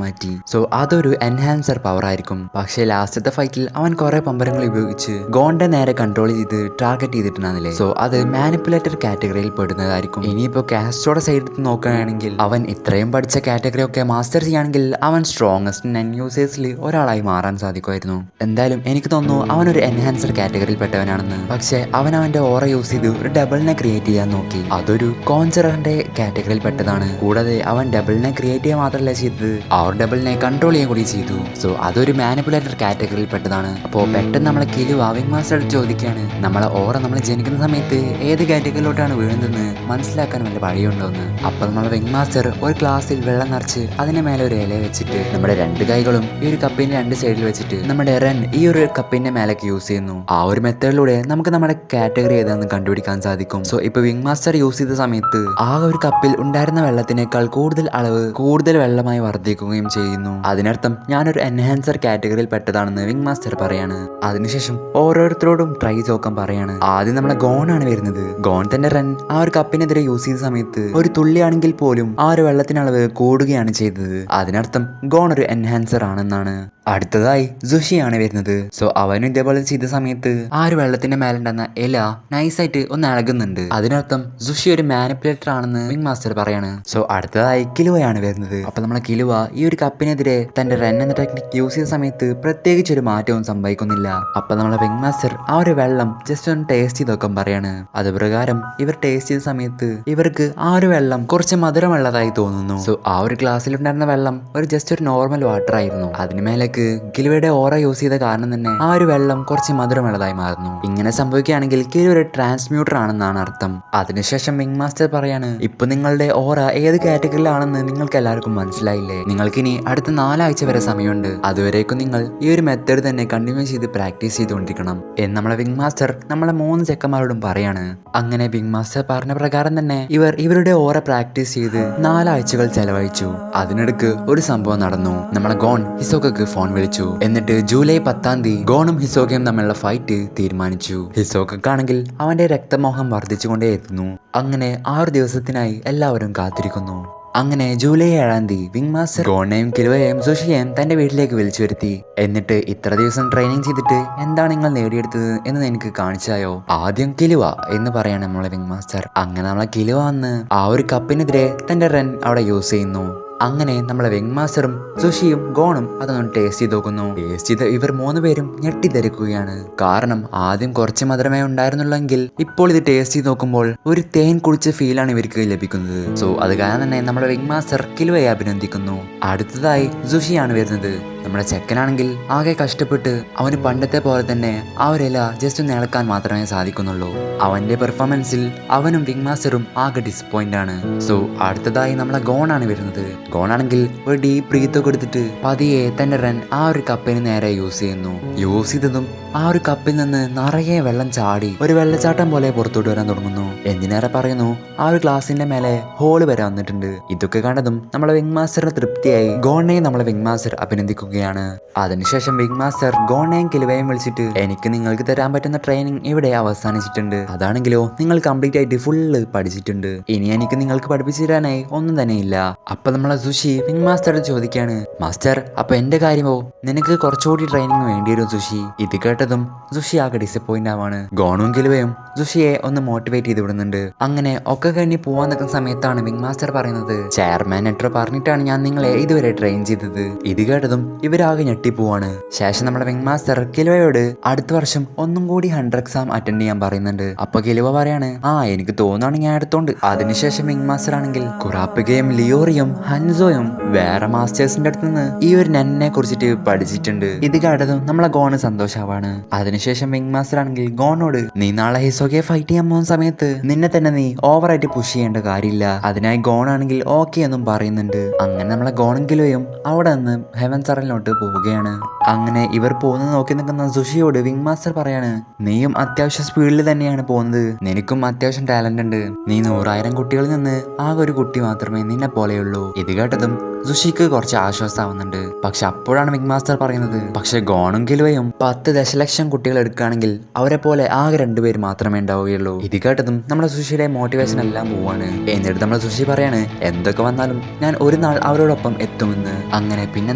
[SPEAKER 1] മാറ്റി. സോ അതൊരു എൻഹാൻസർ പവർ ആയിരിക്കും. പക്ഷേ ലാസ്റ്റത്തെ ഫൈറ്റിൽ അവൻ കുറെ പമ്പരങ്ങൾ ഉപയോഗിച്ച് ഗോണിന്റെ നേരെ കൺട്രോൾ ചെയ്ത് ടാർഗറ്റ് ചെയ്തിട്ടുണ്ടായിരുന്നില്ലേ. സോ അത് മാനിപ്പുലേറ്റർ കാറ്റഗറിയിൽ പെടുന്നതായിരിക്കും. ഇനിയിപ്പോ കാസ്ട്രോയുടെ സൈഡിൽ നോക്കുകയാണെങ്കിൽ അവൻ ഇത്രയും പഠിച്ച കാറ്റഗറി ഒക്കെ മാസ്റ്റർ ചെയ്യുകയാണെങ്കിൽ അവൻ സ്ട്രോങ്ങസ്റ്റ് നെൻ യൂസേഴ്സിൽ ഒരാളായി മാറാൻ സാധിക്കുമായിരുന്നു. എന്തായാലും എനിക്ക് തോന്നുന്നു അവനൊരു എൻഹാൻസർ കാറ്റഗറിയിൽ പെട്ടവനാണെന്ന്. പക്ഷെ അവന്റെ ഓറ യൂസ് ചെയ്ത് ഒരു ഡബിളിനെ ക്രിയേറ്റ് ചെയ്യാൻ നോക്കി. അതൊരു കോൺജററിന്റെ കാറ്റഗറിയിൽ പെട്ടതാണ്. കൂടാതെ അവൻ ഡബിളിനെ ക്രിയേറ്റ് ചെയ്യാൻ മാത്രമല്ല ചെയ്തത്, ആ ഡബിളിനെ കൺട്രോൾ ചെയ്യാൻ കൂടി ചെയ്തു. സോ അതൊരു മാനിപ്പുലേറ്റർ കാറ്റഗറിയിൽ പെട്ടതാണ്. അപ്പോൾ പെട്ടെന്ന് നമ്മളെ കിലുവ വിങ് മാസ്റ്റർ ചോദിക്കുകയാണ്, നമ്മളെ ഓറ നമ്മൾ ജനിക്കുന്ന സമയത്ത് ഏത് കാറ്റഗറിയിലോട്ടാണ് വീഴുന്നതെന്ന് മനസ്സിലാക്കാൻ വല്ല വഴിയുണ്ടോന്ന്. അപ്പൊ നമ്മളെ വിങ് മാസ്റ്റർ ഒരു ഗ്ലാസ്സിൽ വെള്ളം നിറച്ച് അതിന് മേലെ ഒരു ഇല വെച്ചിട്ട് നമ്മുടെ 2 കൈകളും ഈ ഒരു കപ്പിന്റെ 2 സൈഡിൽ വെച്ചിട്ട് നമ്മുടെ റൺ ഈ ഒരു കപ്പിന്റെ മേലേക്ക് യൂസ് ചെയ്യുന്നു. ആ ഒരു മെത്തേഡിലൂടെ നമുക്ക് നമ്മുടെ കാറ്റഗറി ഏതാണെന്ന് കണ്ടുപിടിക്കാൻ സാധിക്കും. സോ ഇപ്പൊ വിങ് മാസ്റ്റർ യൂസ് ചെയ്ത സമയത്ത് ആ ഒരു കപ്പിൽ ഉണ്ടായിരുന്ന വെള്ളത്തിനേക്കാൾ കൂടുതൽ വെള്ളമായി വർദ്ധിക്കുകയും ചെയ്യുന്നു. അതിനർത്ഥം ഞാനൊരു എൻഹാൻസർ കാറ്റഗറിയിൽ പെട്ടതാണെന്ന് വിങ് മാസ്റ്റർ പറയാണ്. അതിനുശേഷം ഓരോരുത്തരോടും ട്രൈ നോക്കാൻ പറയാണ്. ആദ്യം നമ്മളെ ഗോണാണ് വരുന്നത്. ഗോൺ തന്റെ റൺ ആ ഒരു കപ്പിനെതിരെ യൂസ് ചെയ്ത സമയത്ത് ഒരു തുള്ളിയാണെങ്കിൽ പോലും ആ ഒരു വെള്ളത്തിനളവ് കൂടുകയാണ് ചെയ്തത്. അതിനർത്ഥം ഗോൺ ഒരു എൻഹാൻസർ ആണെന്നാണ്. അടുത്തതായി സുഷിയാണ് വരുന്നത്. സോ അവനും ഇതേപോലെ ചെയ്ത സമയത്ത് ആ ഒരു വെള്ളത്തിന്റെ മേലുണ്ടെന്ന ഇല നൈസായിട്ട് ഒന്ന് ഇളകുന്നുണ്ട്. അതിനർത്ഥം സുഷി ഒരു മാനിപ്പുലേറ്റർ ആണെന്ന് വിങ് മാസ്റ്റർ പറയാണ്. സോ അടുത്തതായി കിലുവയാണ് വരുന്നത്. അപ്പൊ നമ്മളെ കിലുവ ഈ ഒരു കപ്പിനെതിരെ തന്റെ റൺ എന്ന ടെക്നിക് യൂസ് ചെയ്ത സമയത്ത് പ്രത്യേകിച്ച് ഒരു മാറ്റവും സംഭവിക്കുന്നില്ല. അപ്പൊ നമ്മളെ വിങ് മാസ്റ്റർ ആ ഒരു വെള്ളം ജസ്റ്റ് ഒന്ന് ടേസ്റ്റ് ചെയ്ത് നോക്കാൻ പറയാണ്. അത് പ്രകാരം ഇവർ ടേസ്റ്റ് ചെയ്ത സമയത്ത് ഇവർക്ക് ആ ഒരു വെള്ളം കുറച്ച് മധുരമുള്ളതായി തോന്നുന്നു. സോ ആ ഒരു ഗ്ലാസ്സിലുണ്ടായിരുന്ന വെള്ളം ജസ്റ്റ് ഒരു നോർമൽ വാട്ടർ ആയിരുന്നു. അതിന് മേലെ കിലുവയുടെ ഓറ യൂസ് ചെയ്ത കാരണം തന്നെ ആ ഒരു വെള്ളം കുറച്ച് മധുരമുള്ളതായി മാറുന്നു. ഇങ്ങനെ സംഭവിക്കുകയാണെങ്കിൽ കിലു ഒരു ട്രാൻസ്മ്യൂട്ടർ ആണെന്നാണ് അർത്ഥം. അതിനുശേഷം വിങ് മാസ്റ്റർ പറയാണ്, ഇപ്പൊ നിങ്ങളുടെ ഓറ ഏത് കാറ്റഗറിയിലാണെന്ന് നിങ്ങൾക്ക് എല്ലാവർക്കും മനസ്സിലായില്ലേ? നിങ്ങൾക്കിനി അടുത്ത 4 ആഴ്ച വരെ സമയമുണ്ട്. അതുവരേക്കും നിങ്ങൾ ഈ ഒരു മെത്തേഡ് തന്നെ കണ്ടിന്യൂ ചെയ്ത് പ്രാക്ടീസ് ചെയ്തുകൊണ്ടിരിക്കണം എന്ന് നമ്മളെ വിങ് മാസ്റ്റർ നമ്മളെ 3 ചെക്കന്മാരോടും പറയാണ്. അങ്ങനെ വിങ് മാസ്റ്റർ പറഞ്ഞ പ്രകാരം തന്നെ ഇവരുടെ ഓറ പ്രാക്ടീസ് ചെയ്ത് 4 ആഴ്ചകൾ ചെലവഴിച്ചു. അതിനിടക്ക് ഒരു സംഭവം നടന്നു. നമ്മളെ ഗോൺ ഹിസോക്കക്ക് ഫോൺ വിളിച്ചു. എന്നിട്ട് ജൂലൈ 10-ാം തീയതി ഗോണും ഹിസോക്കയും തമ്മിലുള്ള ഫൈറ്റ് തീരുമാനിച്ചു. ഹിസോക്കക്കാണെങ്കിൽ അവന്റെ രക്തമോഹം വർദ്ധിച്ചുകൊണ്ടേയിരുന്നു. അങ്ങനെ 6 ദിവസത്തിനായി എല്ലാവരും കാത്തിരിക്കുന്നു. അങ്ങനെ ജൂലൈ 7 വിങ് മാസ്റ്റർ ഗോണയും കിലുവയും സുഷിയെയും തന്റെ വീട്ടിലേക്ക് വിളിച്ചു വരുത്തി. എന്നിട്ട് ഇത്ര ദിവസം ട്രെയിനിങ് ചെയ്തിട്ട് എന്താണ് നിങ്ങൾ നേടിയെടുത്തത് എന്ന് എനിക്ക് കാണിച്ചായോ? ആദ്യം കിലുവ എന്ന് പറയാണ് നമ്മളെ വിങ് മാസ്റ്റർ. അങ്ങനെ നമ്മളെ കിലുവ വന്ന് ആ ഒരു കപ്പിനെതിരെ തന്റെ റൺ അവിടെ യൂസ് ചെയ്യുന്നു. അങ്ങനെ നമ്മളെ വിങ് മാസ്റ്ററും സുഷിയും ഗോണും അതൊന്ന് ടേസ്റ്റ് ചെയ്ത് നോക്കുന്നു. ടേസ്റ്റ് ചെയ്ത് ഇവർ 3 പേരും ഞെട്ടിധരിക്കുകയാണ്. കാരണം ആദ്യം കുറച്ച് മധുരമേ ഉണ്ടായിരുന്നുള്ളെങ്കിൽ ഇപ്പോൾ ഇത് ടേസ്റ്റ് ചെയ്ത് നോക്കുമ്പോൾ ഒരു തേൻ കുളിച്ച ഫീലാണ് ഇവർക്ക് ലഭിക്കുന്നത്. സോ അത് കാരണം തന്നെ നമ്മുടെ വിങ് മാസ്റ്റർ കിലുവയെ അഭിനന്ദിക്കുന്നു. അടുത്തതായി സുഷിയാണ് വരുന്നത്. നമ്മുടെ ചെക്കനാണെങ്കിൽ ആകെ കഷ്ടപ്പെട്ട് അവന് പണ്ടത്തെ പോലെ തന്നെ ആ ഒരു ഇല ജസ്റ്റ് ഒന്ന് ഇളക്കാൻ മാത്രമേ സാധിക്കുന്നുള്ളൂ. അവന്റെ പെർഫോമൻസിൽ അവനും വിങ് മാസ്റ്ററും ആകെ ഡിസപ്പോയിന്റ് ആണ്. സോ അടുത്തതായി നമ്മളെ ഗോണാണ് വരുന്നത്. ഗോണാണെങ്കിൽ ഒരു ഡീപ് ബ്രീത്ത് ഒക്കെ എടുത്തിട്ട് പതിയെ തന്റെ റൺ ആ ഒരു കപ്പിന് നേരെ യൂസ് ചെയ്യുന്നു. യൂസ് ചെയ്തതും ആ ഒരു കപ്പിൽ നിന്ന് നിറയെ വെള്ളം ചാടി ഒരു വെള്ളച്ചാട്ടം പോലെ പുറത്തോട്ട് വരാൻ തുടങ്ങുന്നു. എന്തിനേറെ പറയുന്നു, ആ ഒരു ഗ്ലാസിന്റെ മേലെ ഹോള് വരെ വന്നിട്ടുണ്ട്. ഇതൊക്കെ കണ്ടതും നമ്മളെ വിങ് മാസ്റ്ററിന് തൃപ്തിയായി ഗോണയെ നമ്മളെ വിങ് മാസ്റ്റർ അഭിനന്ദിക്കുകയാണ്. അതിനുശേഷം വിങ് മാസ്റ്റർ ഗോണയും കിലുവയും വിളിച്ചിട്ട് എനിക്ക് നിങ്ങൾക്ക് തരാൻ പറ്റുന്ന ട്രെയിനിങ് ഇവിടെ അവസാനിച്ചിട്ടുണ്ട്. അതാണെങ്കിലോ നിങ്ങൾ കംപ്ലീറ്റ് ആയിട്ട് ഫുള്ള് പഠിച്ചിട്ടുണ്ട്. ഇനി എനിക്ക് നിങ്ങൾക്ക് പഠിപ്പിച്ചു തരാനായി ഒന്നും തന്നെ ഇല്ല. അപ്പൊ നമ്മളെ സുഷി വിങ് മാസ്റ്ററോട് ചോദിക്കാണ്, മാസ്റ്റർ അപ്പൊ എന്റെ കാര്യമോ? നിനക്ക് കുറച്ചുകൂടി ട്രെയിനിങ് വേണ്ടി വരും സുഷി. ഇത് കേട്ടതും സുഷി ആകെ ഡിസപ്പോയിന്റ് ആവാണ്. ഗോണും കിലുവയും സുഷിയെ ഒന്ന് മോട്ടിവേറ്റ് ചെയ്ത് വിടുന്നുണ്ട്. അങ്ങനെ ഒക്കെ കഴിഞ്ഞ് പോവാൻ നിൽക്കുന്ന സമയത്താണ് വിങ് മാസ്റ്റർ പറയുന്നത്, ചെയർമാൻ എത്ര പറഞ്ഞിട്ടാണ് ഞാൻ നിങ്ങളെ ഇതുവരെ ട്രെയിൻ ചെയ്തത്. ഇത് കേട്ടതും ഇവരാകെ ഞെട്ടിപ്പോവാണ്. ശേഷം നമ്മുടെ വിങ് മാസ്റ്റർ കിലുവയോട് അടുത്ത വർഷം ഒന്നും കൂടി 100 എക്സാം അറ്റൻഡ് ചെയ്യാൻ പറയുന്നുണ്ട്. അപ്പൊ കിലുവ പറയാണ്, എനിക്ക് തോന്നുകയാണെങ്കിൽ ഞാൻ എടുത്തോണ്ട്. അതിനുശേഷം വിങ് മാസ്റ്റർ ആണെങ്കിൽ കുറാപ്പികയും ലിയോറിയും ഹൻസോയും വേറെ മാസ്റ്റേഴ്സിന്റെ അടുത്ത് നിന്ന് ഈ ഒരു നന്നെ കുറിച്ചിട്ട് പഠിച്ചിട്ടുണ്ട്. ഇത് കേട്ടതും നമ്മളെ ഗോണ് സന്തോഷാവാണ്. അതിനുശേഷം വിങ് മാസ്റ്റർ ആണെങ്കിൽ ഗോണോട്, നീ നാളെ ഹിസോകയെ ഫൈറ്റ് ചെയ്യാൻ പോകുന്ന സമയത്ത് നിന്നെ തന്നെ നീ ഓവറായിട്ട് പുഷ് ചെയ്യേണ്ട കാര്യമില്ല. അതിനായി ഗോൺ ആണെങ്കിൽ ഓക്കെ എന്നും പറയുന്നുണ്ട്. അങ്ങനെ നമ്മളെ ഗോണും കിലുവയും അവിടെ നിന്ന് ഹെവൻ സറലിലോട്ട് പോവുകയാണ്. അങ്ങനെ ഇവർ പോകുന്നത് നോക്കി നിൽക്കുന്ന സുഷിയോട് വിങ് മാസ്റ്റർ പറയാണ്, നീയും അത്യാവശ്യം സ്പീഡിൽ തന്നെയാണ് പോകുന്നത്. നിനക്കും അത്യാവശ്യം ടാലന്റ് ഉണ്ട്. നീ 100,000 കുട്ടികളിൽ നിന്ന് ആകെ ഒരു കുട്ടി മാത്രമേ നിന്നെ പോലെയുള്ളൂ. ഇത് കേട്ടതും സുഷിക്ക് കുറച്ച് ആശ്വാസമാവുന്നുണ്ട്. പക്ഷെ അപ്പോഴാണ് വിങ് മാസ്റ്റർ പറയുന്നത്, പക്ഷെ ഗോണും കിലുവയും 10 ദശലക്ഷം കുട്ടികൾ എടുക്കുകയാണെങ്കിൽ അവരെ പോലെ ആകെ 2 പേര് മാത്രമേ ഉണ്ടാവുകയുള്ളൂ. ഇത് കേട്ടതും നമ്മുടെ സുഷിയുടെ മോട്ടിവേഷൻ എല്ലാം പോവാണ്. എന്നിട്ട് നമ്മുടെ സുഷി പറയാണ്, എന്തൊക്കെ വന്നാലും ഞാൻ ഒരു നാൾ അവരോടൊപ്പം എത്തുമെന്ന്. അങ്ങനെ പിന്നെ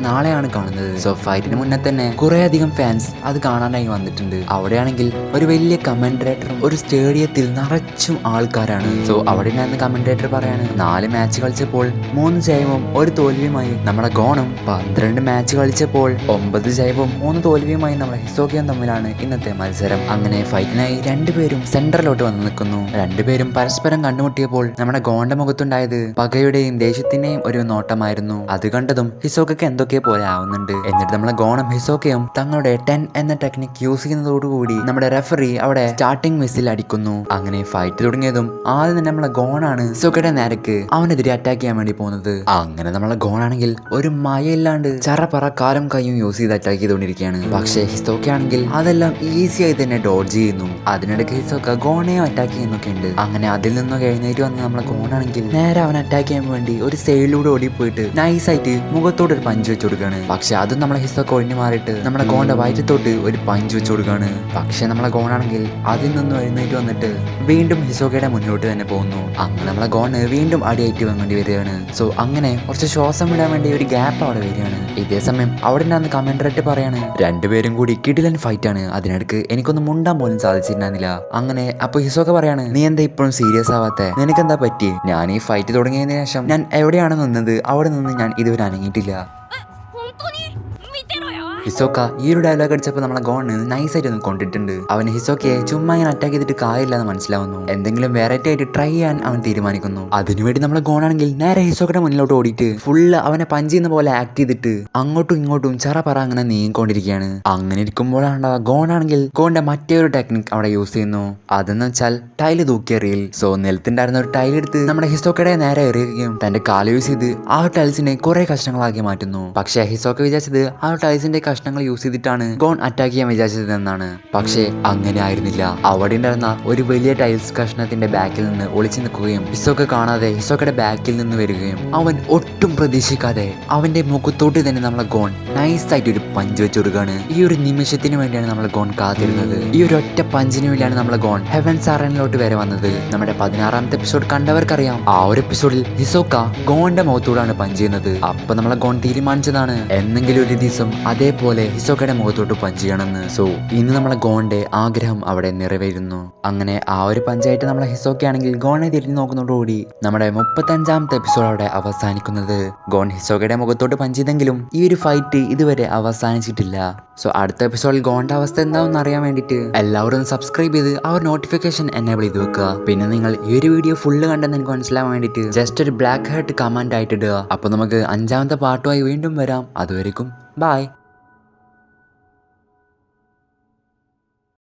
[SPEAKER 1] നാളെയാണ് കാണുന്നത്. സോ ഫൈറ്റിന് മുന്നേ തന്നെ കുറെ അധികം ഫാൻസ് അത് കാണാനായി വന്നിട്ടുണ്ട്. അവിടെയാണെങ്കിൽ ഒരു വലിയ കമന്റേറ്ററും ഒരു സ്റ്റേഡിയത്തിൽ നിറച്ചും ആൾക്കാരാണ്. സോ അവിടെ നിന്ന് കമന്റേറ്റർ പറയാണ്, 4 മാച്ച് കളിച്ചപ്പോൾ 3 ജയവും 1 തോൽവിയുമായി നമ്മുടെ ഗോണും, 12 മാച്ച് കളിച്ചപ്പോൾ 9 ജയവും 3 തോൽവിയുമായി നമ്മുടെ ഹിസോകയും തമ്മിലാണ് ഇന്നത്തെ മത്സരം. അങ്ങനെ ഫൈറ്റിനായി 2 പേരും സെന്ററിലോട്ട് വന്ന് നിൽക്കുന്നു. 2 പേരും പരസ്പരം കണ്ടുമുട്ടിയപ്പോൾ നമ്മുടെ ഗോണിന്റെ മുഖത്തുണ്ടായത് പകയുടെയും ദേഷ്യത്തിന്റെയും ഒരു നോട്ടമായിരുന്നു. അത് കണ്ടതും ഹിസോക്കയ്ക്ക് എന്തൊക്കെ പോലെ ആവുന്നുണ്ട്. എന്നിട്ട് നമ്മളെ ഗോണും ഹിസോക്കയും തങ്ങളുടെ 10 എന്ന ടെക്നിക് യൂസ് ചെയ്യുന്നതോടുകൂടി നമ്മുടെ റെഫറി അവിടെ സ്റ്റാർട്ടിംഗ് വിസിൽ അടിക്കുന്നു. അങ്ങനെ ഫൈറ്റ് തുടങ്ങിയതും ആദ്യം തന്നെ നമ്മളെ ഗോണാണ് ഹിസോക്കയുടെ നേരക്ക് അവനെതിരെ അറ്റാക്ക് ചെയ്യാൻ വേണ്ടി പോകുന്നത്. അങ്ങനെ നമ്മളെ ഗോണാണെങ്കിൽ ഒരു മയയില്ലാണ്ട് ചറപറ കാലും കൈയും യൂസ് ചെയ്ത് അറ്റാക്ക് ചെയ്തുകൊണ്ടിരിക്കുകയാണ്. പക്ഷേ ഹിസോക്ക ആണെങ്കിൽ അതെല്ലാം ഈസി ആയി തന്നെ ഡോഡ്ജ് ചെയ്യുന്നു. അതിനിടയ്ക്ക് ഹിസോക്ക ഗോണയും അറ്റാക്ക് ചെയ്യുന്നൊക്കെ ഉണ്ട്. അങ്ങനെ അതിൽ നിന്നൊക്കെ എഴുന്നേറ്റ് വന്ന് നമ്മളെ ഗോണാണെങ്കിൽ നേരെ അവൻ അറ്റാക്ക് ചെയ്യാൻ വേണ്ടി ഒരു സൈഡിലൂടെ ഓടിപ്പോയിട്ട് നൈസായിട്ട് മുഖത്തോട് ഒരു പഞ്ച് വെച്ച് കൊടുക്കുകയാണ്. പക്ഷെ അതും നമ്മളെ ഹിസോക്ക ഒഴിഞ്ഞു മാറിയിട്ട് നമ്മുടെ ഗോണിന്റെ വയറ്റത്തോട്ട് ഒരു പഞ്ച് വെച്ച് കൊടുക്കുകയാണ്. പക്ഷെ നമ്മളെ ഗോണാണെങ്കിൽ അതിൽ നിന്നും എഴുന്നേറ്റ് വന്നിട്ട് വീണ്ടും ഹിസോക്കയുടെ മുന്നോട്ട് തന്നെ പോകുന്നു. അങ്ങനെ നമ്മളെ ഗോണ് വീണ്ടും അടിയേറ്റ് വേണ്ടി വരികയാണ്. സോ അങ്ങനെ കുറച്ച് ശ്വാസം വിടാൻ വേണ്ടി ഒരു ഗ്യാപ്പ് അവിടെ വരികയാണ്. ഇതേ സമയം അവിടെ നിന്ന് കമന്ററേറ്റ് പറയാണ്, 2 പേരും കൂടി കിടിലൻ ഫൈറ്റ് ആണ്. അതിനിടക്ക് എനിക്കൊന്നും മുണ്ടാൻ പോലും സാധിച്ചിരുന്നില്ല. അങ്ങനെ അപ്പൊ ഹിസോക്ക പറയാണ്, നീ എന്താ ഇപ്പോഴും സീരിയസ് ആവാത്തെ? നിനക്കെന്താ പറ്റി? ഞാൻ ഈ ഫൈറ്റ് തുടങ്ങിയതിനു ശേഷം ഞാൻ എവിടെയാണ് നിന്നത് അവിടെ നിന്ന് ഞാൻ ഇതുവരെ അനങ്ങിയിട്ടില്ല. ഹിസോക്ക ഈ ഒരു ഡയലോഗ് അടിച്ചപ്പോൾ നമ്മളെ ഗോണ് നൈസായിട്ട് ഒന്ന് കൊണ്ടിട്ടുണ്ട്. അവന് ഹിസോക്കയെ ചുമ്മാ ഇങ്ങനെ അറ്റാക്ക് ചെയ്തിട്ട് കാര്യമില്ലെന്ന് മനസ്സിലാവുന്നു. എന്തെങ്കിലും വെറൈറ്റി ആയിട്ട് ട്രൈ ചെയ്യാൻ അവൻ തീരുമാനിക്കുന്നു. അതിനുവേണ്ടി നമ്മളെ ഗോണാണെങ്കിൽ നേരെ ഹിസോക്കയുടെ മുന്നിലോട്ട് ഓടിയിട്ട് ഫുള്ള് അവനെ പഞ്ച് ചെയ്യുന്ന പോലെ ആക്ട് ചെയ്തിട്ട് അങ്ങോട്ടും ഇങ്ങോട്ടും ചറപറ അങ്ങനെ നീങ്ങിക്കൊണ്ടിരിക്കുകയാണ്. അങ്ങനെ ഇരിക്കുമ്പോഴാണ് ഗോണാണെങ്കിൽ ഗോണിന്റെ മറ്റേ ഒരു ടെക്നിക് അവിടെ യൂസ് ചെയ്യുന്നു. അതെന്ന് വെച്ചാൽ ടൈല് തൂക്കിയെറിയൽ. സോ നിലത്തുണ്ടായിരുന്ന ഒരു ടൈൽ എടുത്ത് നമ്മുടെ ഹിസോക്കയുടെ നേരെ എറിയുകയും തന്റെ കാല് യൂസ് ചെയ്ത് ആ ടൈൽസിനെ കുറെ കഷ്ണങ്ങളാക്കി മാറ്റുന്നു. പക്ഷേ ഹിസോക്ക വിചാരിച്ചത് ആ ടൈൽസിന്റെ കഷ്ണങ്ങൾ യൂസ് ചെയ്തിട്ടാണ് ഗോൺ അറ്റാക്ക് ചെയ്യാൻ വിചാരിച്ചതെന്നാണ്. പക്ഷേ അങ്ങനെ ആയിരുന്നില്ല. അവിടെ ഉണ്ടായിരുന്ന ഒരു വലിയ ടൈൽസ് കഷ്ണത്തിന്റെ ബാക്കിൽ നിന്ന് ഒളിച്ചു നിൽക്കുകയും ഹിസോക്ക കാണാതെ ഹിസോക്കയുടെ ബാക്കിൽ നിന്ന് വരികയും അവൻ ഒട്ടും പ്രതീക്ഷിക്കാതെ അവന്റെ മുഖത്തോട്ട് തന്നെ നമ്മളെ ഗോൺ നൈസായിട്ട് ഒരു പഞ്ച് വെച്ച് കൊടുക്കുകയാണ്. ഈ ഒരു നിമിഷത്തിന് വേണ്ടിയാണ് നമ്മളെ ഗോൺ കാത്തിരുന്നത്. ഈ ഒരു ഒറ്റ പഞ്ചിന് വേണ്ടിയാണ് നമ്മളെ ഗോൺ ഹെവൻസ് അറേനയിലോട്ട് വരെ വന്നത്. നമ്മുടെ 16ാമത്തെ എപ്പിസോഡ് കണ്ടവർക്കറിയാം, ആ ഒരു എപ്പിസോഡിൽ ഹിസോക്ക ഗോണിന്റെ മുഖത്തോടാണ് പഞ്ച് ചെയ്യുന്നത്. അപ്പൊ നമ്മളെ ഗോൺ തീരുമാനിച്ചതാണ് എന്നെങ്കിലും ഒരു ദിവസം അതേപോലെ ഹിസോക്കയുടെ മുഖത്തോട്ട് പഞ്ച് ചെയ്യണമെന്ന്. സോ ഇന്ന് നമ്മളെ ഗോണിന്റെ ആഗ്രഹം അവിടെ നിറവേറുന്നു. അങ്ങനെ ആ ഒരു പഞ്ചായത്ത് നമ്മളെ ഹിസോക്കയാണെങ്കിൽ ഗോണിനെ തിരിഞ്ഞു നോക്കുന്നതോടുകൂടി നമ്മുടെ 35ാമത്തെ എപ്പിസോഡ് അവിടെ അവസാനിക്കുന്നത്. ഗോൺ ഹിസോക്കയുടെ മുഖത്തോട്ട് പഞ്ച് ചെയ്തെങ്കിലും ഈ ഒരു ഫൈറ്റ് ഇതുവരെ അവസാനിച്ചിട്ടില്ല. സോ അടുത്ത എപ്പിസോഡിൽ ഗോണിന്റെ അവസ്ഥ എന്താണെന്ന് അറിയാൻ വേണ്ടിയിട്ട് എല്ലാവരും സബ്സ്ക്രൈബ് ചെയ്ത് ആ ഒരു നോട്ടിഫിക്കേഷൻ എനേബിൾ ചെയ്ത് വെക്കുക. പിന്നെ നിങ്ങൾ ഈ ഒരു വീഡിയോ ഫുള്ള് കണ്ടെന്ന് എനിക്ക് മനസ്സിലാവാൻ വേണ്ടിയിട്ട് ജസ്റ്റ് ഒരു ബ്ലാക്ക് ഹാർട്ട് കമന്റ് ആയിട്ട് ഇടുക. അപ്പോൾ നമുക്ക് 5ാമത്തെ പാർട്ടുമായി വീണ്ടും വരാം. അതുവരെക്കും ബൈ.